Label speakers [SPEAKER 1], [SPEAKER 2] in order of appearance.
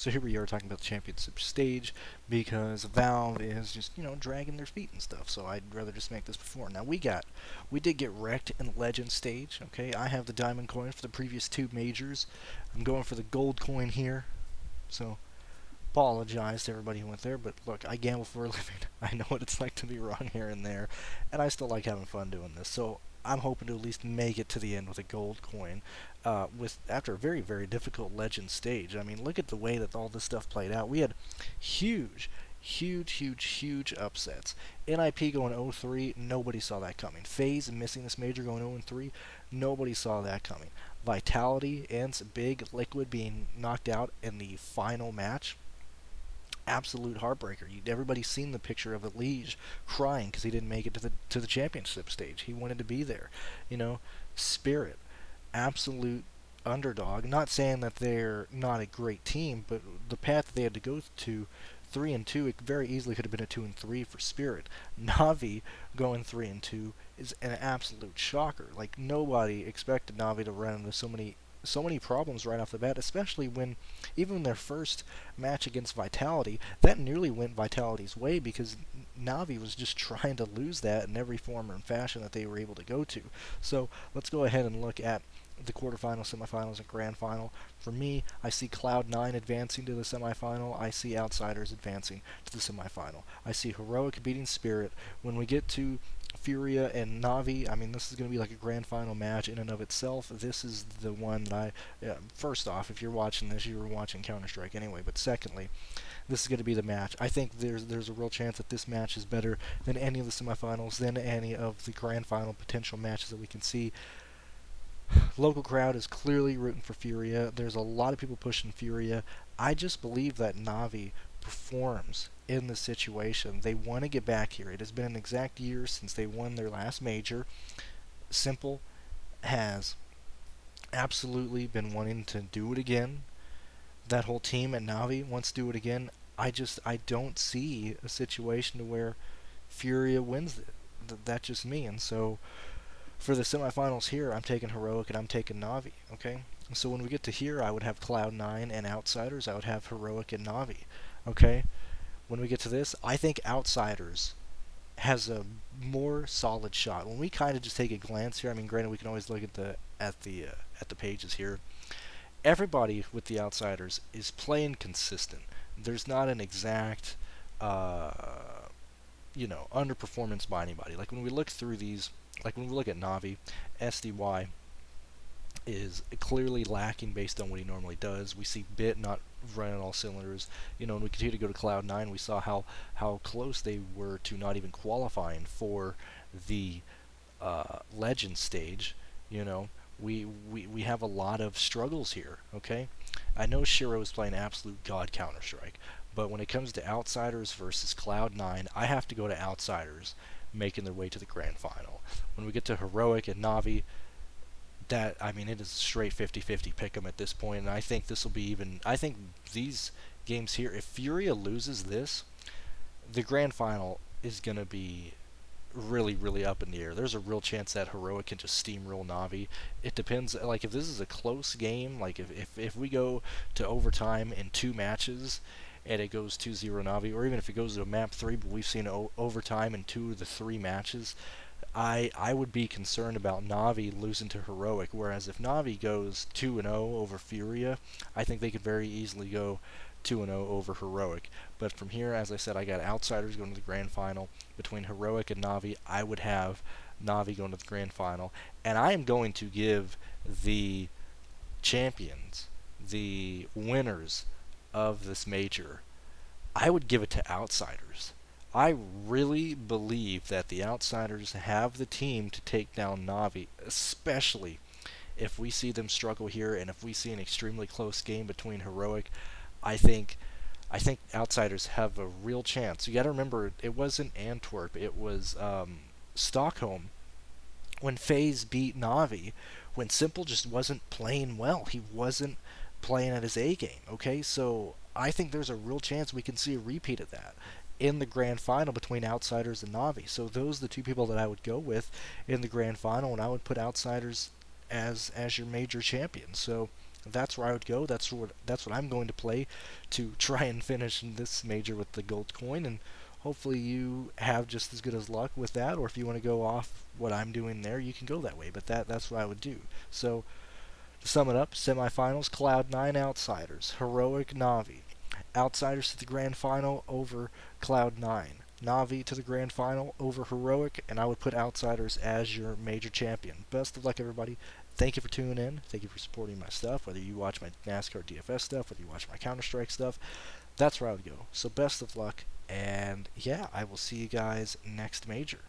[SPEAKER 1] So here we are talking about the championship stage because Valve is just, dragging their feet and stuff. So I'd rather just make this before. Now we did get wrecked in the legend stage. Okay, I have the diamond coin for the previous two majors. I'm going for the gold coin here. So apologize to everybody who went there, but look, I gamble for a living. I know what it's like to be wrong here and there, and I still like having fun doing this. So I'm hoping to at least make it to the end with a gold coin, with after a very very difficult legend stage. I mean, look at the way that all this stuff played out. We had huge. Huge upsets. NIP going 0-3, nobody saw that coming. FaZe missing this major going 0-3, nobody saw that coming. Vitality and Big Liquid being knocked out in the final match, absolute heartbreaker. Everybody's seen the picture of Elige crying because he didn't make it to the championship stage. He wanted to be there. Spirit, absolute underdog. Not saying that they're not a great team, but the path that they had to go to, 3-2, it very easily could have been a 2-3 for Spirit. Navi going 3-2 is an absolute shocker. Like, nobody expected Navi to run into so many problems right off the bat, especially when even their first match against Vitality, that nearly went Vitality's way because Navi was just trying to lose that in every form and fashion that they were able to go to. So let's go ahead and look at the quarterfinals, semifinals, and grand final. For me, I see Cloud9 advancing to the semifinal. I see Outsiders advancing to the semifinal. I see Heroic beating Spirit. When we get to Furia and Navi, I mean, this is going to be like a grand final match in and of itself. This is the one that first off, if you're watching this, you were watching Counter-Strike anyway, but secondly, this is going to be the match. I think there's a real chance that this match is better than any of the semifinals, than any of the grand final potential matches that we can see. Local crowd is clearly rooting for Furia. There's a lot of people pushing Furia. I just believe that Navi performs in this situation. They want to get back here. It has been an exact year since they won their last major. Simple has absolutely been wanting to do it again. That whole team at Navi wants to do it again. I don't see a situation to where Furia wins it. That's just me. And so for the semifinals here, I'm taking Heroic and I'm taking Navi, okay? So when we get to here, I would have Cloud9 and Outsiders. I would have Heroic and Navi, okay? When we get to this, I think Outsiders has a more solid shot. When we kind of just take a glance here, I mean, granted, we can always look at the pages here. Everybody with the Outsiders is playing consistent. There's not an exact, underperformance by anybody. Like when we look through these, like when we look at Navi, SDY is clearly lacking based on what he normally does. We see Bit not running all cylinders. When we continue to go to Cloud9, we saw how close they were to not even qualifying for the Legend stage. We have a lot of struggles here, okay? I know Shiro is playing absolute god Counter-Strike, but when it comes to Outsiders versus Cloud9, I have to go to Outsiders making their way to the grand final. When we get to Heroic and Navi, it is a straight 50-50 pick 'em at this point, and I think this will be even. I think these games here, if Furia loses this, the grand final is going to be really, really up in the air. There's a real chance that Heroic can just steamroll Navi. It depends. Like, if this is a close game, like if we go to overtime in 2 matches and it goes 2-0 Navi, or even if it goes to a map 3, but we've seen overtime in 2 of the 3 matches, I would be concerned about Navi losing to Heroic, whereas if Navi goes 2-0 over Furia, I think they could very easily go 2-0 over Heroic. But from here, as I said, I got Outsiders going to the grand final. Between Heroic and Navi, I would have Navi going to the grand final. And I am going to give the champions, the winners of this major, I would give it to Outsiders. I really believe that the Outsiders have the team to take down Navi, especially if we see them struggle here and if we see an extremely close game between Heroic. I think Outsiders have a real chance. You got to remember, it wasn't Antwerp, it was Stockholm when FaZe beat Navi, when Simple just wasn't playing well. He wasn't playing at his A game, okay? So I think there's a real chance we can see a repeat of that in the grand final between Outsiders and Navi. So those are the 2 people that I would go with in the grand final, and I would put Outsiders as your major champion. So That's where I would go. That's what I'm going to play to try and finish in this major with the gold coin, and hopefully you have just as good as luck with that. Or if you want to go off what I'm doing there, you can go that way. But that's what I would do. So to sum it up, semifinals: Cloud9 Outsiders, Heroic Navi. Outsiders to the grand final over Cloud9. Navi to the grand final over Heroic, and I would put Outsiders as your major champion. Best of luck, everybody. Thank you for tuning in. Thank you for supporting my stuff, whether you watch my NASCAR DFS stuff, whether you watch my Counter-Strike stuff. That's where I would go. So best of luck, and yeah, I will see you guys next major.